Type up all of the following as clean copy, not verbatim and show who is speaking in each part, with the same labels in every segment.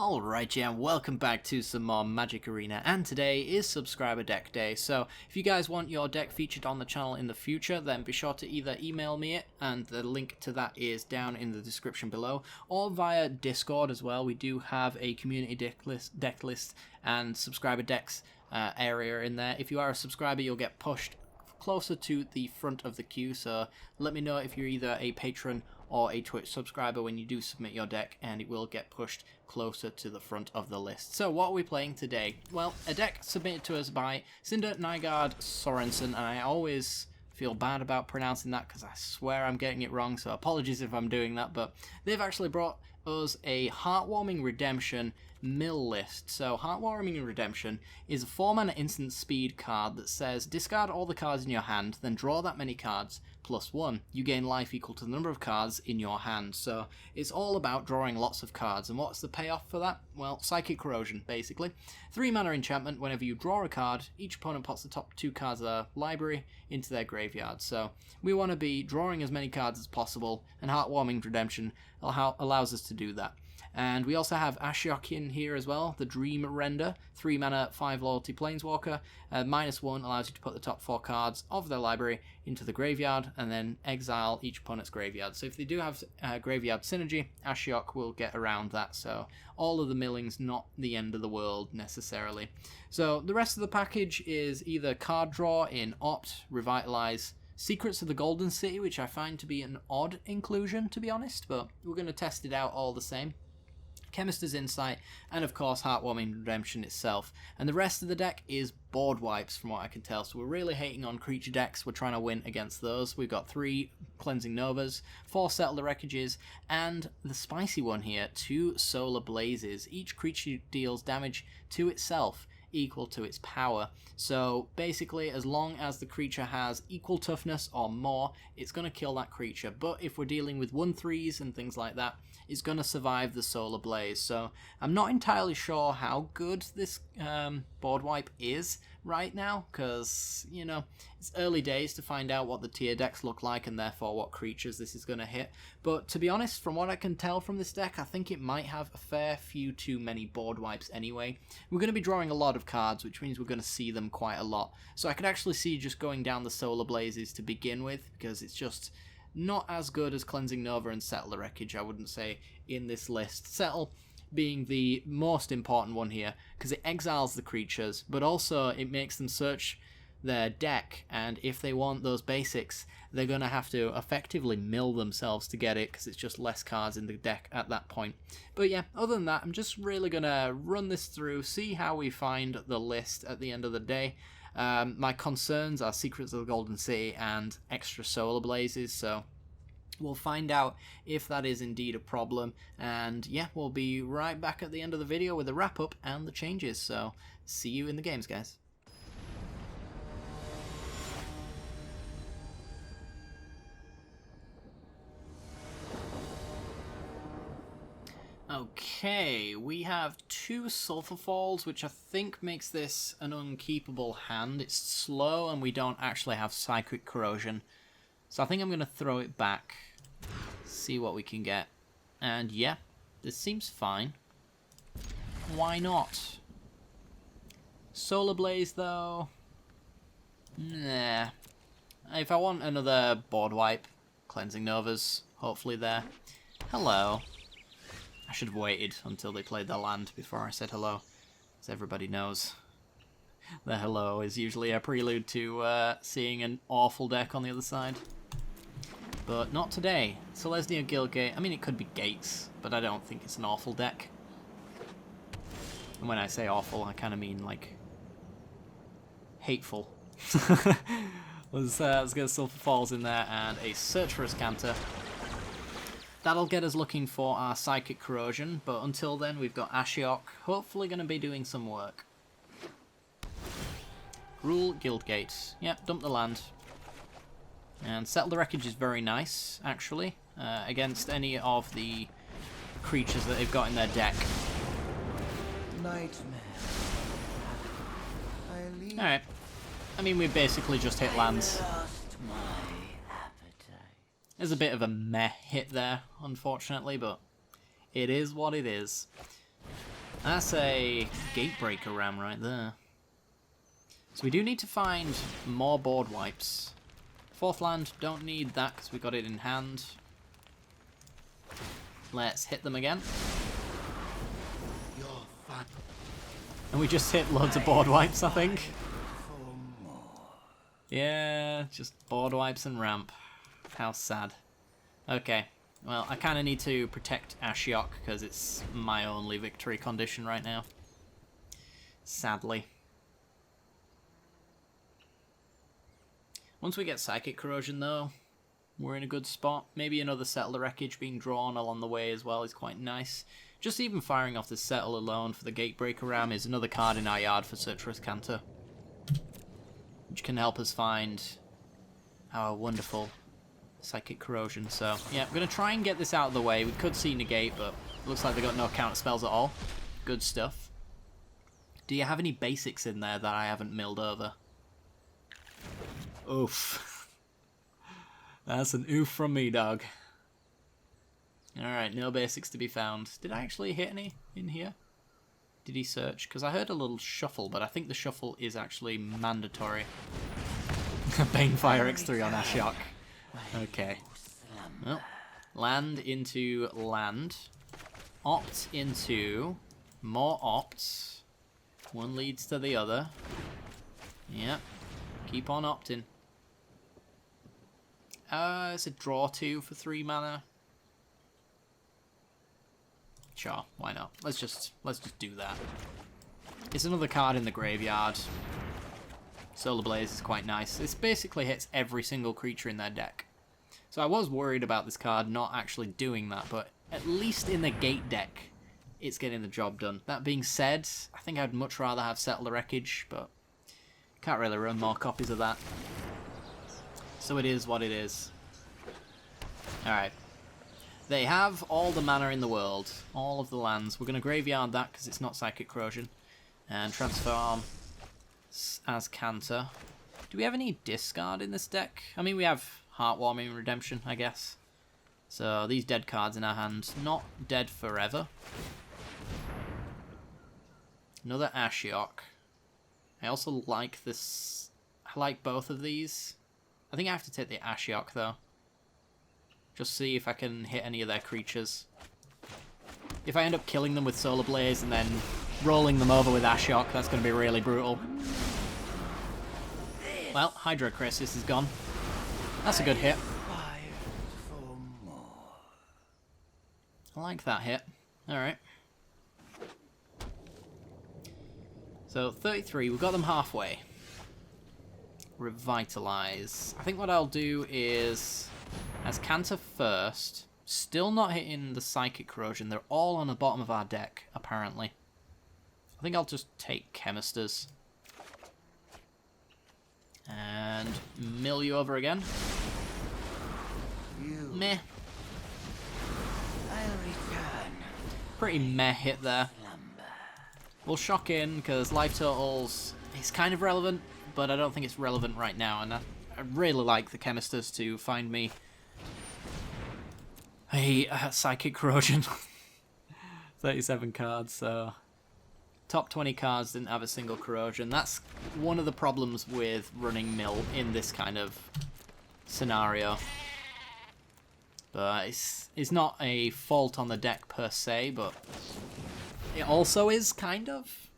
Speaker 1: Alright, yeah, welcome back to some more Magic Arena, and today is Subscriber Deck Day, so if you guys want your deck featured on the channel in the future, then be sure to either email me it, and the link to that is down in the description below, or via Discord as well. We do have a community deck list and subscriber decks area in there. If you are a subscriber, you'll get pushed closer to the front of the queue, so let me know if you're either a patron or a Twitch subscriber when you do submit your deck, and it will get pushed closer to the front of the list. So what are we playing today? Well, a deck submitted to us by Cinder Nygaard Sorensen, and I always feel bad about pronouncing that because I swear I'm getting it wrong, so apologies if I'm doing that, but they've actually brought us a Heartwarming Redemption mill list. So Heartwarming Redemption is a 4-mana instant speed card that says discard all the cards in your hand, then draw that many cards plus 1. You gain life equal to the number of cards in your hand. So it's all about drawing lots of cards, and what's the payoff for that? Well, Psychic Corrosion, basically. 3-mana enchantment. Whenever you draw a card, each opponent puts the top 2 cards of their library into their graveyard. So we want to be drawing as many cards as possible, and Heartwarming Redemption allows us to do that. And we also have Ashiok in here as well, the Dream Render, 3-mana, 5 loyalty Planeswalker. -1 allows you to put the top 4 cards of their library into the graveyard and then exile each opponent's graveyard. So if they do have graveyard synergy, Ashiok will get around that. So all of the milling's not the end of the world necessarily. So the rest of the package is either card draw in Opt, Revitalize, Secrets of the Golden City, which I find to be an odd inclusion, to be honest, but we're going to test it out all the same. Chemist's Insight, and of course Heartwarming Redemption itself. And the rest of the deck is board wipes from what I can tell, so we're really hating on creature decks. We're trying to win against those. We've got 3 Cleansing Novas, 4 Settle the Wreckages, and the spicy one here, 2 Solar Blazes. Each creature deals damage to itself equal to its power. So basically, as long as the creature has equal toughness or more, it's going to kill that creature. But if we're dealing with 1/3s and things like that, it's going to survive the Solar Blaze. So I'm not entirely sure how good this board wipe is right now, because, you know, it's early days to find out what the tier decks look like and therefore what creatures this is going to hit. But to be honest, from what I can tell from this deck, I think it might have a fair few too many board wipes anyway. We're going to be drawing a lot of cards, which means we're going to see them quite a lot. So I could actually see just going down the Solar Blazes to begin with, because it's just not as good as Cleansing Nova and Settle the Wreckage, I wouldn't say, in this list. Settle being the most important one here, because it exiles the creatures, but also it makes them search their deck, and if they want those basics, they're going to have to effectively mill themselves to get it, because it's just less cards in the deck at that point. But yeah, other than that, I'm just really going to run this through, see how we find the list at the end of the day. My concerns are Secrets of the Golden City and extra Solar Blazes, so we'll find out if that is indeed a problem, and yeah, we'll be right back at the end of the video with a wrap-up and the changes, so see you in the games, guys. Okay, we have 2 Sulphur Falls, which I think makes this an unkeepable hand. It's slow and we don't actually have Psychic Corrosion, so I think I'm going to throw it back, see what we can get. And yeah, this seems fine. Why not? Solar Blaze though? Nah. If I want another board wipe, Cleansing Novas, hopefully there. Hello. I should have waited until they played their land before I said hello, as everybody knows the hello is usually a prelude to seeing an awful deck on the other side. But not today. Selesnya Guildgate, I mean, it could be Gates, but I don't think it's an awful deck. And when I say awful, I kind of mean, like, hateful. Let's get Sulphur Falls in there and a Search for a Scanter. That'll get us looking for our Psychic Corrosion, but until then we've got Ashiok, hopefully going to be doing some work. Rule Guildgate. Yep, dump the land. And Settle the Wreckage is very nice, actually, against any of the creatures that they've got in their deck. Alright. I mean, we basically just hit lands. There's a bit of a meh hit there, unfortunately, but it is what it is. That's a gatebreaker ram right there. So we do need to find more board wipes. Fourth land, don't need that because we got it in hand. Let's hit them again. And we just hit loads of board wipes, I think. Yeah, just board wipes and ramp. How sad. Okay, well, I kind of need to protect Ashiok because it's my only victory condition right now. Sadly. Once we get Psychic Corrosion, though, we're in a good spot. Maybe another Settle the Wreckage being drawn along the way as well is quite nice. Just even firing off the Settle alone for the Gatebreaker Ram is another card in our yard for Citrus Canter, which can help us find our wonderful Psychic Corrosion. So, yeah, I'm going to try and get this out of the way. We could see Negate, but it looks like they got no counter spells at all. Good stuff. Do you have any basics in there that I haven't milled over? Oof. That's an oof from me, dog. Alright, no basics to be found. Did I actually hit any in here? Did he search? Because I heard a little shuffle, but I think the shuffle is actually mandatory. Banefire X3 on Ashiok. Okay. Well, land into land. Opt into more opts. One leads to the other. Yep. Keep on opting. It's a draw 2 for 3 mana. Sure, why not? Let's just do that. It's another card in the graveyard. Solar Blaze is quite nice. This basically hits every single creature in their deck. So I was worried about this card not actually doing that, but at least in the gate deck, it's getting the job done. That being said, I think I'd much rather have Settle the Wreckage, but can't really run more copies of that. So it is what it is. Alright. They have all the mana in the world, all of the lands. We're going to graveyard that because it's not Psychic Corrosion. And transform as Canter. Do we have any discard in this deck? I mean, we have Heartwarming Redemption, I guess. So these dead cards in our hand, not dead forever. Another Ashiok. I also like this. I like both of these. I think I have to take the Ashiok though. Just see if I can hit any of their creatures. If I end up killing them with Solar Blaze and then rolling them over with Ashiok, that's going to be really brutal. Well, Hydro Crisis is gone. That's a good hit. I like that hit. Alright. So, 33, we've got them halfway. Revitalize. I think what I'll do is, as Canter first, still not hitting the Psychic Corrosion. They're all on the bottom of our deck, apparently. I think I'll just take Chemisters. And mill you over again. Meh.
Speaker 2: I'll return.
Speaker 1: Pretty meh hit there. We'll shock in, because life totals is kind of relevant, but I don't think it's relevant right now, and I really like the Chemisters to find me a Psychic Corrosion. 37 cards, so top 20 cards didn't have a single Corrosion. That's one of the problems with running mill in this kind of scenario. But it's not a fault on the deck per se, but it also is, kind of.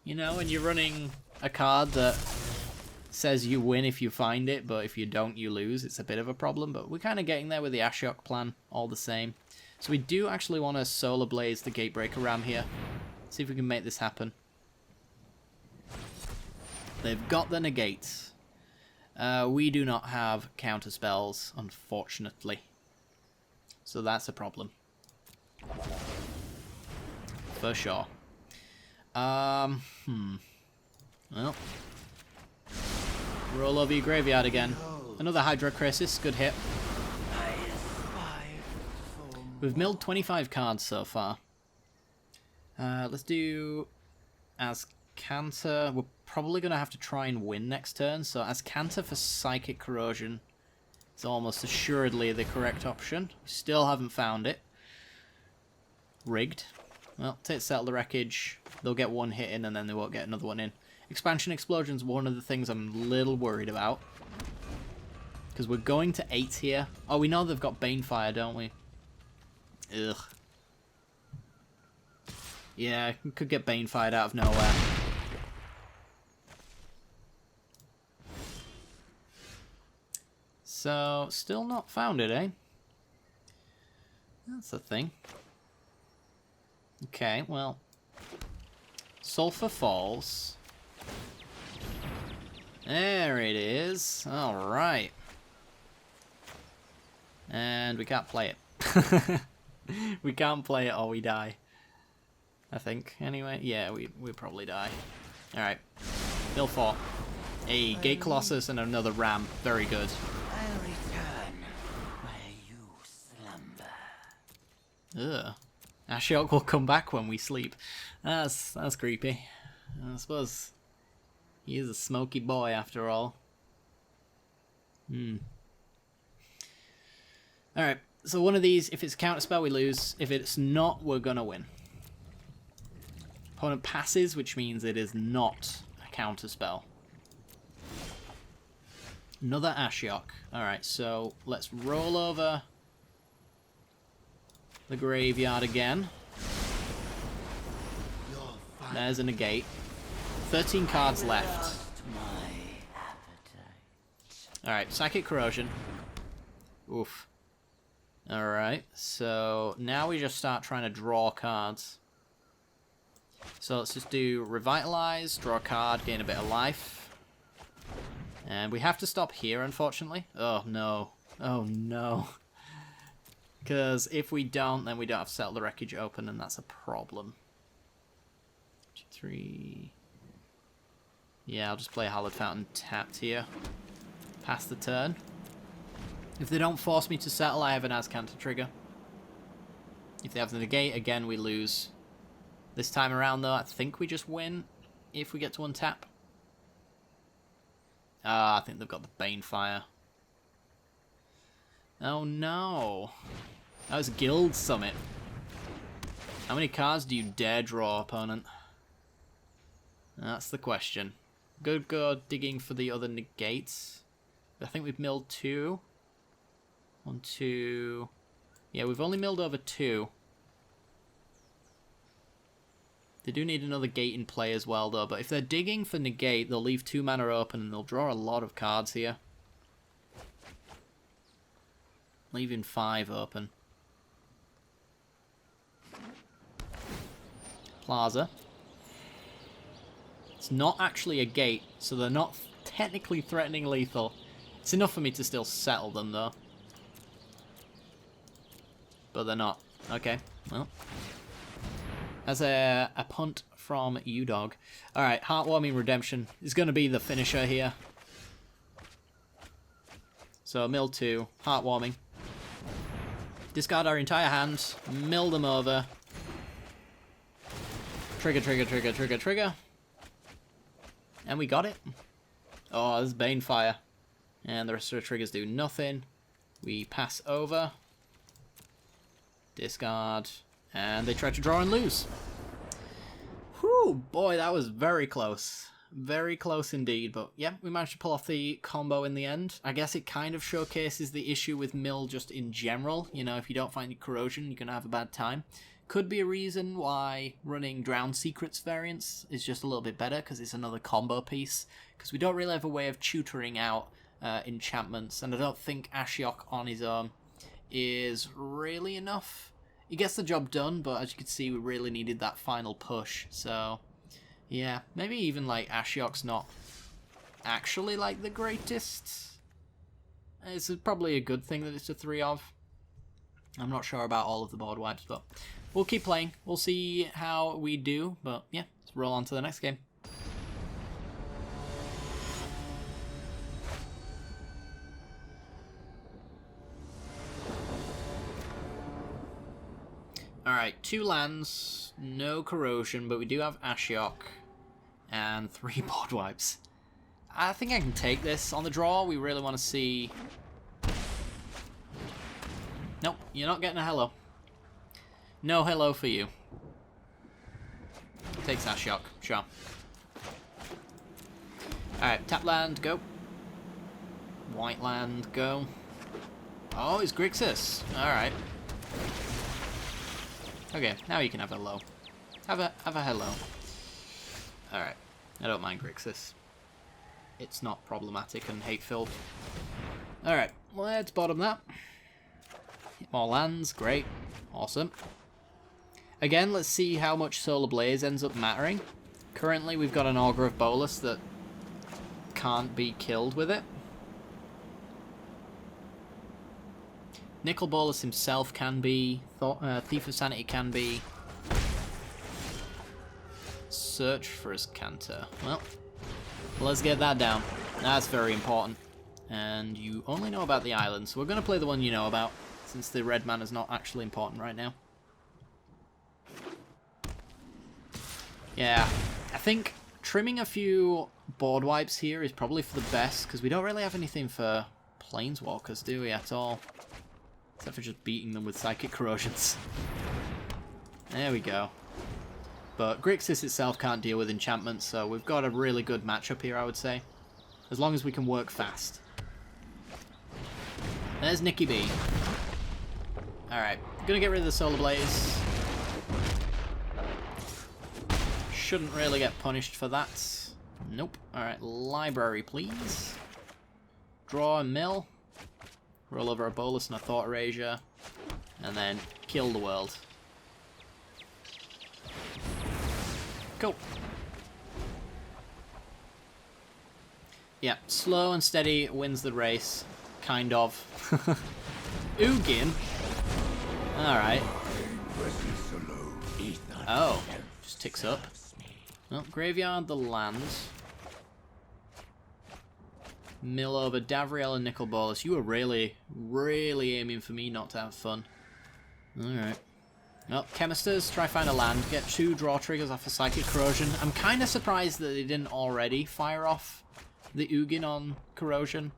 Speaker 1: You know, when you're running a card that says you win if you find it, but if you don't, you lose, it's a bit of a problem. But we're kind of getting there with the Ashiok plan, all the same. So we do actually want to Solar Blaze the Gatebreaker Ram here. See if we can make this happen. They've got the negates. We do not have counter spells, unfortunately. So that's a problem. For sure. Well. Roll over your graveyard again. Another Hydro Crisis, good hit. We've milled 25 cards so far. Let's do as Canter. We're probably going to have to try and win next turn, so as Canter for Psychic Corrosion is almost assuredly the correct option. We still haven't found it. Rigged. Well, take Settle the Wreckage. They'll get one hit in and then they won't get another one in. Expansion Explosion's one of the things I'm a little worried about. Because we're going to 8 here. Oh, we know they've got Banefire, don't we? Ugh. Yeah, could get Banefired out of nowhere. So, still not found it, eh? That's the thing. Okay, well. Sulphur Falls. There it is. Alright. And we can't play it. We can't play it or we die. I think. Anyway, yeah, we probably die. Alright. Mill 4. A Gate Colossus and another Ram. Very good.
Speaker 2: I'll return where you slumber.
Speaker 1: Ugh. Ashiok will come back when we sleep. That's creepy. I suppose he is a smoky boy after all. Alright, so one of these, if it's a counterspell, we lose. If it's not, we're gonna win. Opponent passes, which means it is not a counterspell. Another Ashiok. Alright, so let's roll over the graveyard again. There's a negate. 13 cards left. Alright, Psychic Corrosion. Oof. Alright, so now we just start trying to draw cards. So let's just do Revitalize, draw a card, gain a bit of life. And we have to stop here, unfortunately. Oh no. Oh no. Because if we don't, then we don't have to Settle the Wreckage open, and that's a problem. 2, 3... Yeah, I'll just play Hallowed Fountain tapped here. Pass the turn. If they don't force me to settle, I have an Azcanta trigger. If they have the negate, again, we lose. This time around, though, I think we just win if we get to untap. Ah, I think they've got the Banefire. Oh, no. That was Guild Summit. How many cards do you dare draw, opponent? That's the question. Good go digging for the other negates. I think we've milled 2. 1, 2... Yeah, we've only milled over 2. They do need another gate in play as well, though. But if they're digging for negate, they'll leave 2 mana open and they'll draw a lot of cards here. Leaving 5 open. Plaza. It's not actually a gate, so they're not technically threatening lethal. It's enough for me to still settle them, though. But they're not. Okay, well. As a punt from U-Dog. Alright, Heartwarming Redemption is going to be the finisher here. So, mill 2, Heartwarming. Discard our entire hand, mill them over. Trigger, trigger, trigger, trigger, trigger. And we got it. Oh, this is Banefire. And the rest of the triggers do nothing. We pass over. Discard. And they try to draw and lose. Whew, boy, that was very close. Very close indeed. But yeah, we managed to pull off the combo in the end. I guess it kind of showcases the issue with Mill just in general. You know, if you don't find corrosion, you're going to have a bad time. Could be a reason why running Drowned Secrets variants is just a little bit better, because it's another combo piece. Because we don't really have a way of tutoring out enchantments, and I don't think Ashiok on his own is really enough. He gets the job done, but as you can see, we really needed that final push. So, yeah, maybe even like Ashiok's not actually like the greatest. It's probably a good thing that it's a 3 of. I'm not sure about all of the board wipes, but we'll keep playing. We'll see how we do, but yeah, let's roll on to the next game. Alright, 2 lands, no corrosion, but we do have Ashiok, and 3 board wipes. I think I can take this on the draw. We really want to see... Nope, you're not getting a hello. No hello for you. Takes that shock. Sure. Alright, tap land, go. White land, go. Oh, it's Grixis. Alright. Okay, now you can have a hello. Have a hello. Alright. I don't mind Grixis. It's not problematic and hate-filled. Alright, let's bottom that. More lands, great. Awesome. Again, let's see how much Solar Blaze ends up mattering. Currently, we've got an Augur of Bolus that can't be killed with it. Nicol Bolas himself can be. Thief of Sanity can be. Search for his Canter. Well, let's get that down. That's very important. And you only know about the island, so we're going to play the one you know about, since the red mana is not actually important right now. Yeah, I think trimming a few board wipes here is probably for the best, because we don't really have anything for Planeswalkers, do we, at all? Except for just beating them with Psychic Corrosions. There we go. But Grixis itself can't deal with enchantments, so we've got a really good matchup here, I would say. As long as we can work fast. There's Nikki B. Alright, gonna get rid of the Solar Blaze. Shouldn't really get punished for that. Nope. Alright, library, please. Draw a mill. Roll over a Bolus and a Thought Erasure. And then kill the world. Cool. Yeah, slow and steady wins the race. Kind of. Ugin? Alright. Oh, just ticks up. Well, graveyard the lands. Mill over Davriel and Nicol Bolas. You were really, really aiming for me not to have fun. Alright. Well, Chemisters, try find a land. Get 2 draw triggers off a Psychic Corrosion. I'm kind of surprised that they didn't already fire off the Ugin on Corrosion.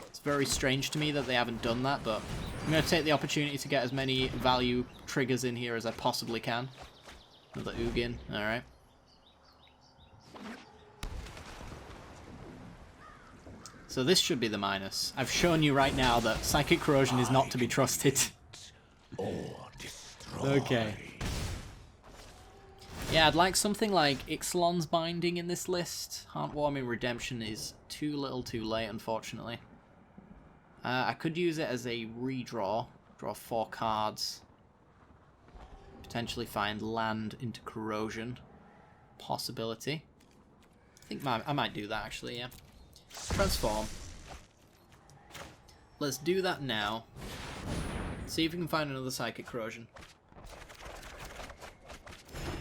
Speaker 1: It's very strange to me that they haven't done that, but I'm going to take the opportunity to get as many value triggers in here as I possibly can. Another Ugin, alright. So this should be the minus. I've shown you right now that Psychic Corrosion is not to be trusted. Okay. Yeah, I'd like something like Ixalan's Binding in this list. Heartwarming Redemption is too little too late, unfortunately. I could use it as a redraw. Draw 4 cards. Potentially find land into Corrosion. Possibility. I think I might do that, actually, yeah. Transform. Let's do that now. See if we can find another Psychic Corrosion.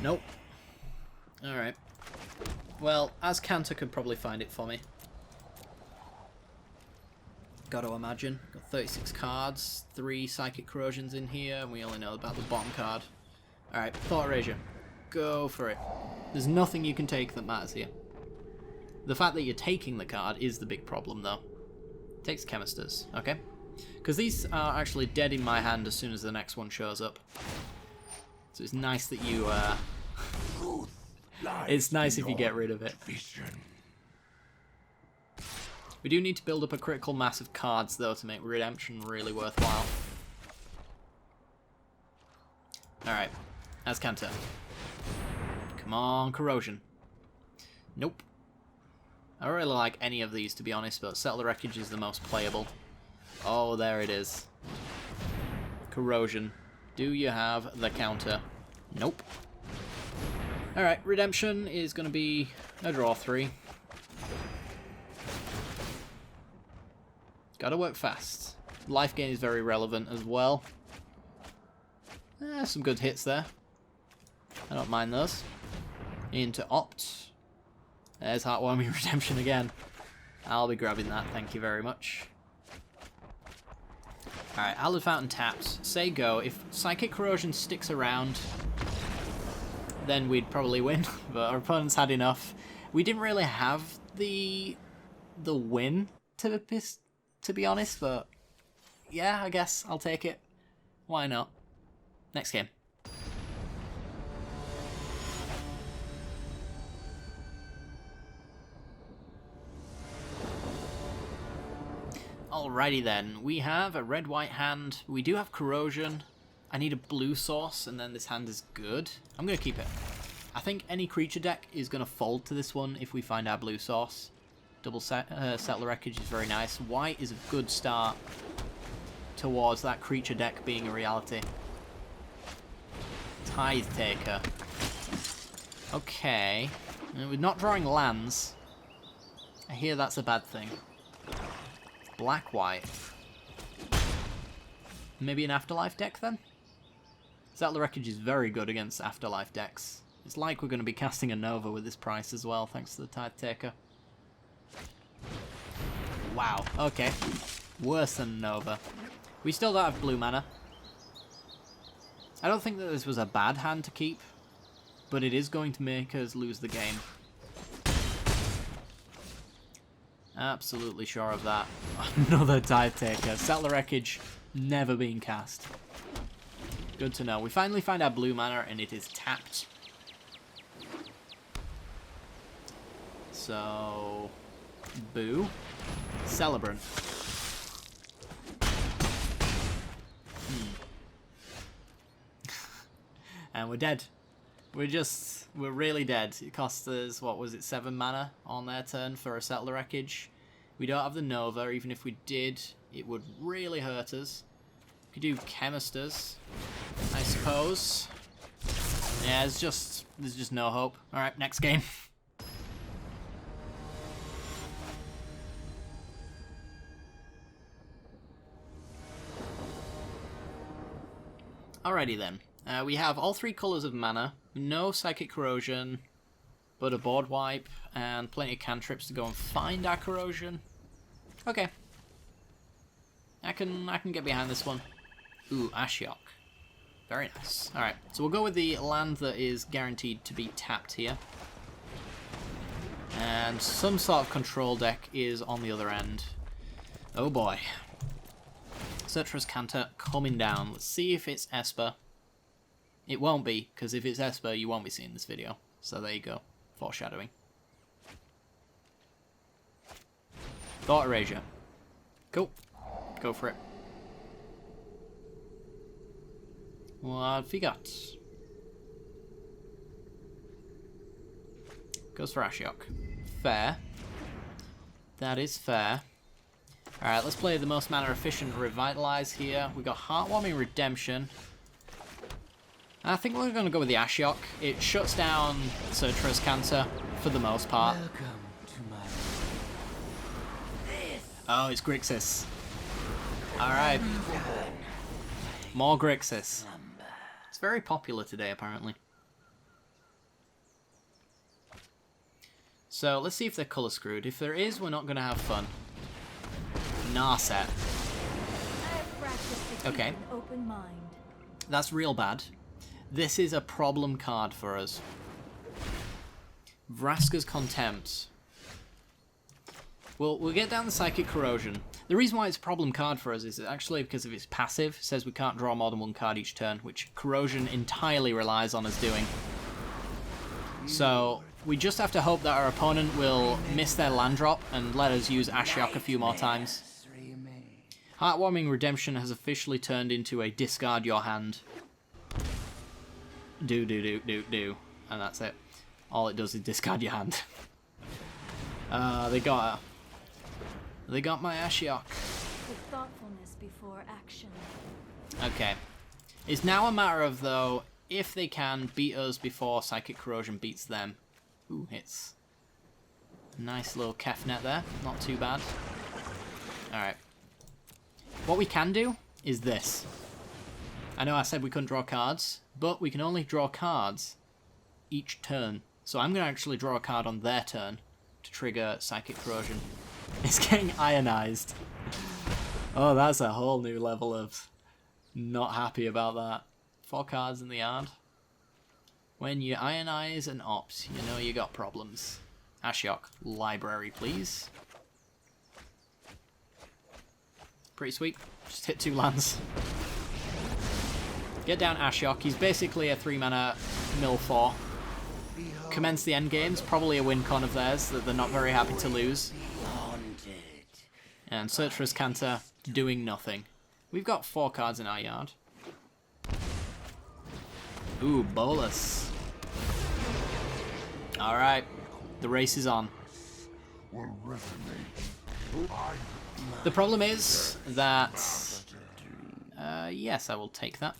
Speaker 1: Nope. Alright. Well, Azcanta could probably find it for me. Gotta imagine. Got 36 cards, 3 Psychic Corrosions in here, and we only know about the bottom card. Alright, Thought Erasure. Go for it. There's nothing you can take that matters here. The fact that you're taking the card is the big problem, though. Takes Chemisters, okay? Because these are actually dead in my hand as soon as the next one shows up. So it's nice that you, it's nice if you get rid of it. We do need to build up a critical mass of cards, though, to make Redemption really worthwhile. Alright. Azcanta. Come on, Corrosion. Nope. I don't really like any of these, to be honest, but Settle the Wreckage is the most playable. Oh, there it is. Corrosion. Do you have the counter? Nope. Alright, Redemption is going to be a draw 3. Gotta work fast. Life gain is very relevant as well. Some good hits there. I don't mind those. Into Opt. There's Heartwarming Redemption again. I'll be grabbing that, thank you very much. Alright, Hallowed Fountain taps. Say go. If Psychic Corrosion sticks around, then we'd probably win, but our opponents had enough. We didn't really have the win, to be honest, but yeah, I guess I'll take it. Why not? Next game. Alrighty then, we have a red-white hand. We do have corrosion. I need a blue source, and then this hand is good. I'm going to keep it. I think any creature deck is going to fold to this one if we find our blue source. Double settler wreckage is very nice. White is a good start towards that creature deck being a reality. Tithe Taker. Okay. We're not drawing lands. I hear that's a bad thing. Black-white. Maybe an Afterlife deck then? Settler Wreckage is very good against Afterlife decks. It's like we're going to be casting a Nova with this price as well, thanks to the Tithe Taker. Wow, okay. Worse than Nova. We still don't have blue mana. I don't think that this was a bad hand to keep, but it is going to make us lose the game. Absolutely sure of that. Another Tithe Taker. Settler Wreckage never being cast. Good to know. We finally find our blue mana and it is tapped. So, boo. Celebrant. And we're dead. We're really dead. It cost us, what was it, 7 mana on their turn for a Settler Wreckage. We don't have the Nova. Even if we did, it would really hurt us. We could do Chemisters, I suppose. Yeah, there's just no hope. Alright, next game. Alrighty then. We have all 3 colours of mana, no Psychic Corrosion, but a board wipe, and plenty of cantrips to go and find our corrosion. Okay. I can get behind this one. Ooh, Ashiok. Very nice. Alright, so we'll go with the land that is guaranteed to be tapped here. And some sort of control deck is on the other end. Oh boy. Surtress Canter coming down. Let's see if it's Esper. It won't be, because if it's Esper, you won't be seeing this video. So there you go. Foreshadowing. Thought Erasure. Cool. Go for it. What have we got? Goes for Ashiok. Fair. That is fair. Alright, let's play the most mana efficient Revitalize here. We got Heartwarming Redemption. I think we're going to go with the Ashiok. It shuts down Surtress Canter for the most part. Oh, it's Grixis. Alright. More Grixis. It's very popular today, apparently. So, let's see if they're colour screwed. If there is, we're not going to have fun. Narset. Okay. That's real bad. This is a problem card for us. Vraska's Contempt. We'll get down the Psychic Corrosion. The reason why it's a problem card for us is actually because of its passive. It says we can't draw more than 1 card each turn, which Corrosion entirely relies on us doing. So we just have to hope that our opponent will miss their land drop and let us use Ashiok a few more times. Heartwarming Redemption has officially turned into a discard your hand. Do. And that's it. All it does is discard your hand. They got my Ashiok.
Speaker 3: With thoughtfulness before action.
Speaker 1: Okay. It's now a matter of, though, if they can beat us before Psychic Corrosion beats them. Ooh, hits. Nice little Kefnet there. Not too bad. Alright. What we can do is this. I know I said we couldn't draw cards, but we can only draw cards each turn. So I'm going to actually draw a card on their turn to trigger Psychic Corrosion. It's getting ionized. Oh, that's a whole new level of not happy about that. 4 cards in the yard. When you ionize an opt, you know you got problems. Ashiok, library, please. Pretty sweet. Just hit 2 lands. Get down Ashiok. He's basically a 3 mana mill 4. Commence the endgame's probably a win con of theirs that they're not very happy to lose. And Search for Azcanta doing nothing. We've got 4 cards in our yard. Ooh, Bolus. Alright, the race is on. The problem is that... yes, I will take that.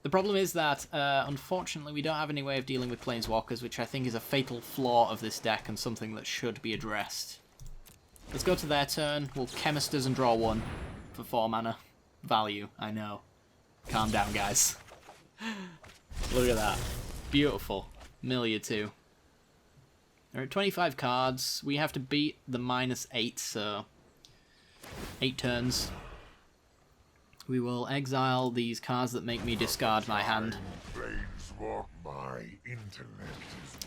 Speaker 1: The problem is that, unfortunately, we don't have any way of dealing with Planeswalkers, which I think is a fatal flaw of this deck and something that should be addressed. Let's go to their turn. We'll Chemisters and draw 1 for 4 mana. Value, I know. Calm down, guys. Look at that. Beautiful. Mill 2. There are 25 cards. We have to beat the -8, so 8 turns. We will exile these cards that make me discard my hand.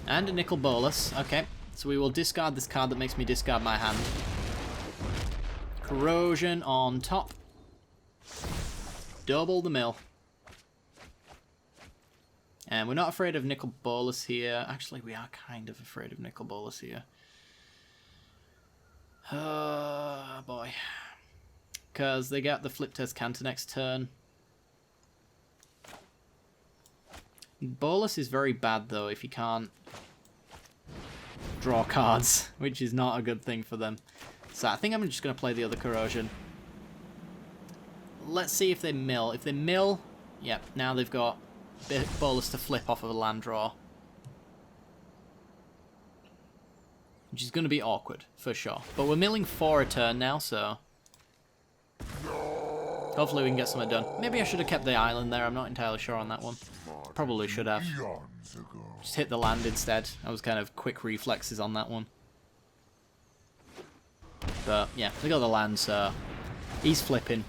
Speaker 1: And a Nicol Bolas. Okay, so we will discard this card that makes me discard my hand. Corrosion on top. Double the mill. And we're not afraid of Nicol Bolas here. Actually, we are kind of afraid of Nicol Bolas here. Oh, boy. Because they get the flipped Azcanta next turn. Bolas is very bad, though, if he can't draw cards, which is not a good thing for them. So I think I'm just going to play the other Corrosion. Let's see if they mill. If they mill, yep, now they've got Bolas to flip off of a land draw. Which is going to be awkward, for sure. But we're milling 4 a turn now, so... hopefully we can get something done. Maybe I should have kept the island there, I'm not entirely sure on that one. Probably should have. Just hit the land instead. I was kind of quick reflexes on that one. But yeah, they got the land, so he's flipping.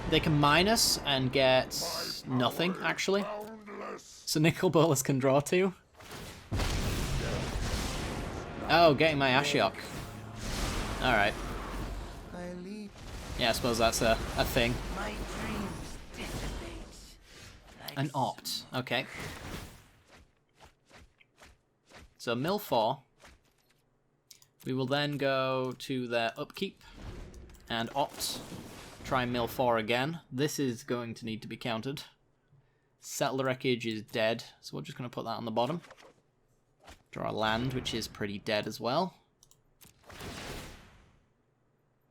Speaker 1: They can minus and get nothing, actually. So Nicol Bolas can draw 2. Oh, getting my Ashiok. Alright. Yeah, I suppose that's a thing. An opt. Okay. So mill 4. We will then go to their upkeep and opt. Try mill 4 again. This is going to need to be countered. Settle the Wreckage is dead, so we're just going to put that on the bottom. Draw a land, which is pretty dead as well.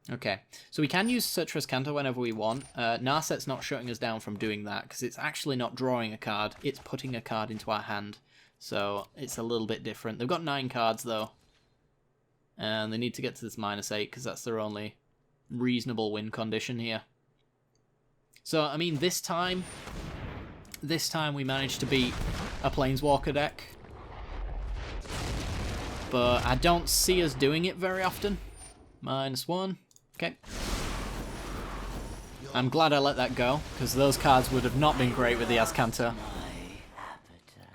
Speaker 1: Okay, so we can use Search for Azcanta whenever we want. Narset's not shutting us down from doing that, because it's actually not drawing a card, it's putting a card into our hand. So it's a little bit different. They've got 9 cards, though. And they need to get to this -8, because that's their only reasonable win condition here. So, I mean, this time we managed to beat a Planeswalker deck. But I don't see us doing it very often. -1. Okay. I'm glad I let that go, because those cards would have not been great with the Azcanta.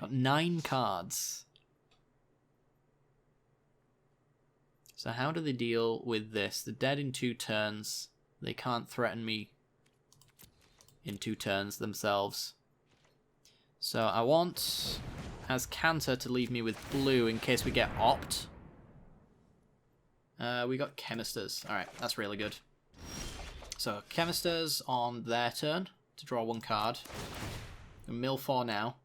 Speaker 1: Got 9 cards. So how do they deal with this? They're dead in 2 turns. They can't threaten me in 2 turns themselves. So I want Azcanta to leave me with blue in case we get opt. We got Chemisters. Alright, that's really good. So, Chemisters on their turn to draw 1 card. Mill 4 now.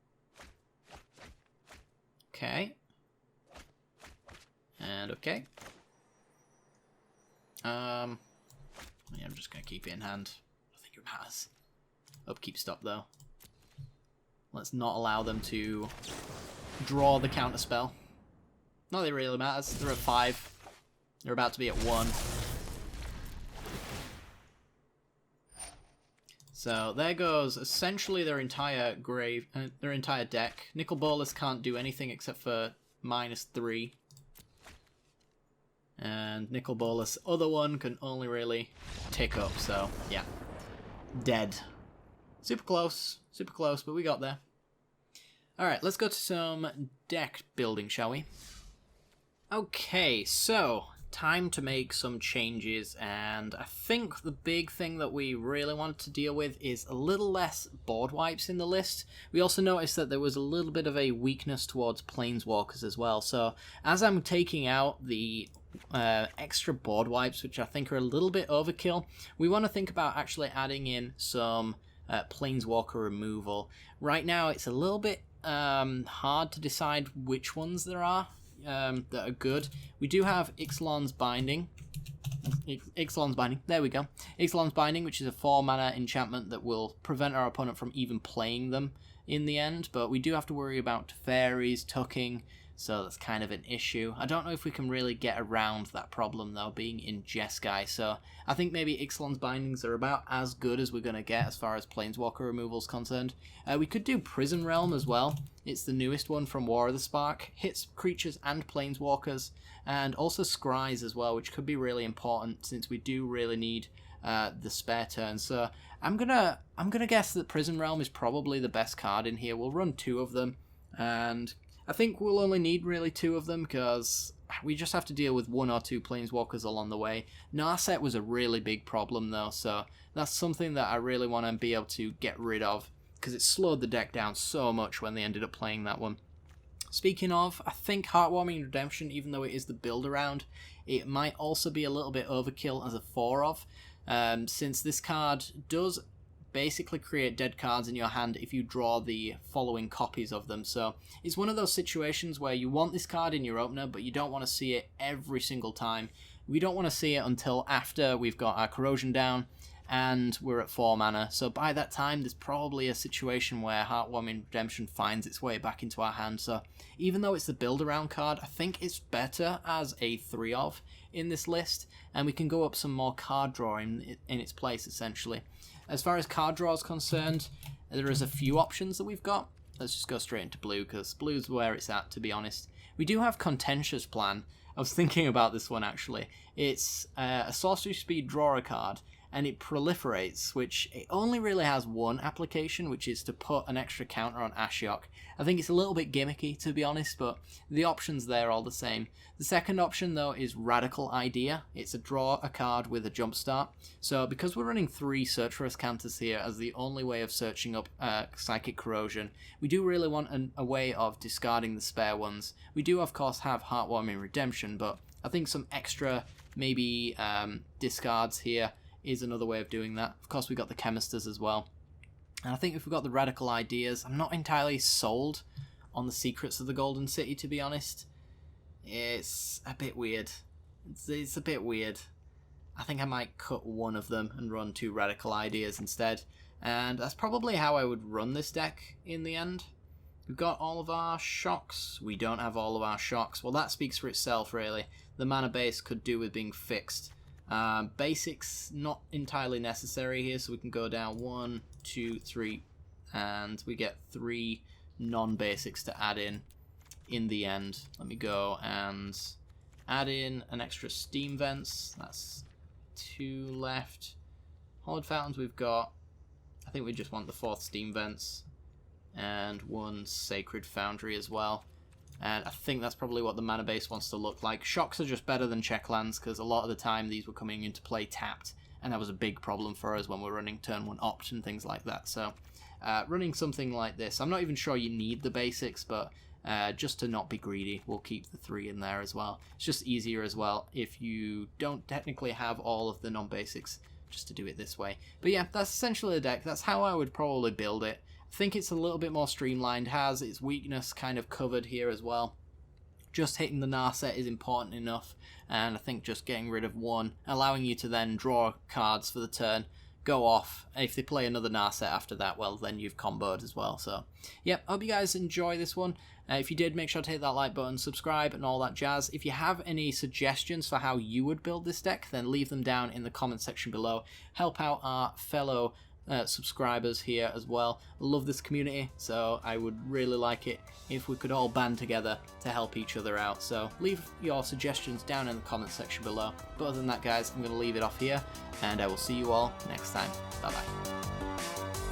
Speaker 1: Okay. And okay. Yeah, I'm just going to keep it in hand. I think it matters. Upkeep stop, though. Let's not allow them to draw the counter spell. Not that it really matters. They're at 5. They're about to be at 1. So there goes essentially their entire their entire deck. Nicol Bolas can't do anything except for -3. And Nicol Bolas' other one can only really tick up, so yeah. Dead. Super close, but we got there. Alright, let's go to some deck building, shall we? Okay, so time to make some changes, and I think the big thing that we really wanted to deal with is a little less board wipes in the list. We also noticed that there was a little bit of a weakness towards planeswalkers as well, so as I'm taking out the extra board wipes, which I think are a little bit overkill, we want to think about actually adding in some planeswalker removal. Right now it's a little bit hard to decide which ones there are that are good. We do have Ixalan's Binding. There we go. Ixalan's Binding, which is a 4-mana enchantment that will prevent our opponent from even playing them in the end, but we do have to worry about fairies tucking, so that's kind of an issue. I don't know if we can really get around that problem though, being in Jeskai, so I think maybe Ixalan's Bindings are about as good as we're going to get as far as Planeswalker removal is concerned. We could do Prison Realm as well. It's the newest one from War of the Spark. Hits creatures and Planeswalkers, and also Scries as well, which could be really important since we do really need the spare turn. So I'm gonna guess that Prison Realm is probably the best card in here. We'll run 2 of them, and I think we'll only need really 2 of them because we just have to deal with 1 or 2 Planeswalkers along the way. Narset was a really big problem though, so that's something that I really want to be able to get rid of because it slowed the deck down so much when they ended up playing that one. Speaking of, I think Heartwarming Redemption, even though it is the build around, it might also be a little bit overkill as a 4-of, since this card does basically create dead cards in your hand if you draw the following copies of them. So it's one of those situations where you want this card in your opener, but you don't want to see it every single time. We don't want to see it until after we've got our corrosion down and we're at 4 mana. So by that time, there's probably a situation where Heartwarming Redemption finds its way back into our hand. So even though it's the build around card, I think it's better as a 3-of in this list, and we can go up some more card drawing in its place essentially. As far as card draw is concerned, there is a few options that we've got. Let's just go straight into blue, because blue's where it's at, to be honest. We do have Contentious Plan. I was thinking about this one, actually. It's a sorcery speed drawer card, and it proliferates, which it only really has one application, which is to put an extra counter on Ashiok. I think it's a little bit gimmicky, to be honest, but the options there are all the same. The second option, though, is Radical Idea. It's a draw a card with a jumpstart. So because we're running 3 Search for Ascanthus here as the only way of searching up Psychic Corrosion, we do really want a way of discarding the spare ones. We do, of course, have Heartwarming Redemption, but I think some extra, maybe, discards here is another way of doing that. Of course, we got the Chemisters as well. And I think if we've got the Radical Ideas, I'm not entirely sold on the Secrets of the Golden City, to be honest. It's a bit weird. It's a bit weird. I think I might cut one of them and run 2 Radical Ideas instead. And that's probably how I would run this deck in the end. We've got all of our shocks. We don't have all of our shocks. Well, that speaks for itself, really. The mana base could do with being fixed. Basics not entirely necessary here, so we can go down 1, 2, 3, and we get 3 non-basics to add in the end. Let me go and add in an extra Steam Vents. That's 2 left. Hollowed Fountains we've got. I think we just want the 4th Steam Vents and 1 Sacred Foundry as well. And I think that's probably what the mana base wants to look like. Shocks are just better than check lands, because a lot of the time these were coming into play tapped, and that was a big problem for us when we're running turn 1 opt and things like that. So running something like this, I'm not even sure you need the basics, but just to not be greedy, we'll keep the 3 in there as well. It's just easier as well if you don't technically have all of the non-basics, just to do it this way. But yeah, that's essentially the deck. That's how I would probably build it. I think it's a little bit more streamlined, has its weakness kind of covered here as well. Just hitting the Narset is important enough, and I think just getting rid of 1, allowing you to then draw cards for the turn, go off. If they play another Narset after that, well, then you've comboed as well. So, yep, hope you guys enjoy this one. If you did, make sure to hit that like button, subscribe, and all that jazz. If you have any suggestions for how you would build this deck, then leave them down in the comment section below. Help out our fellow subscribers here as well. I love this community, so I would really like it if we could all band together to help each other out. So leave your suggestions down in the comment section below. But other than that, guys, I'm going to leave it off here, and I will see you all next time. Bye bye.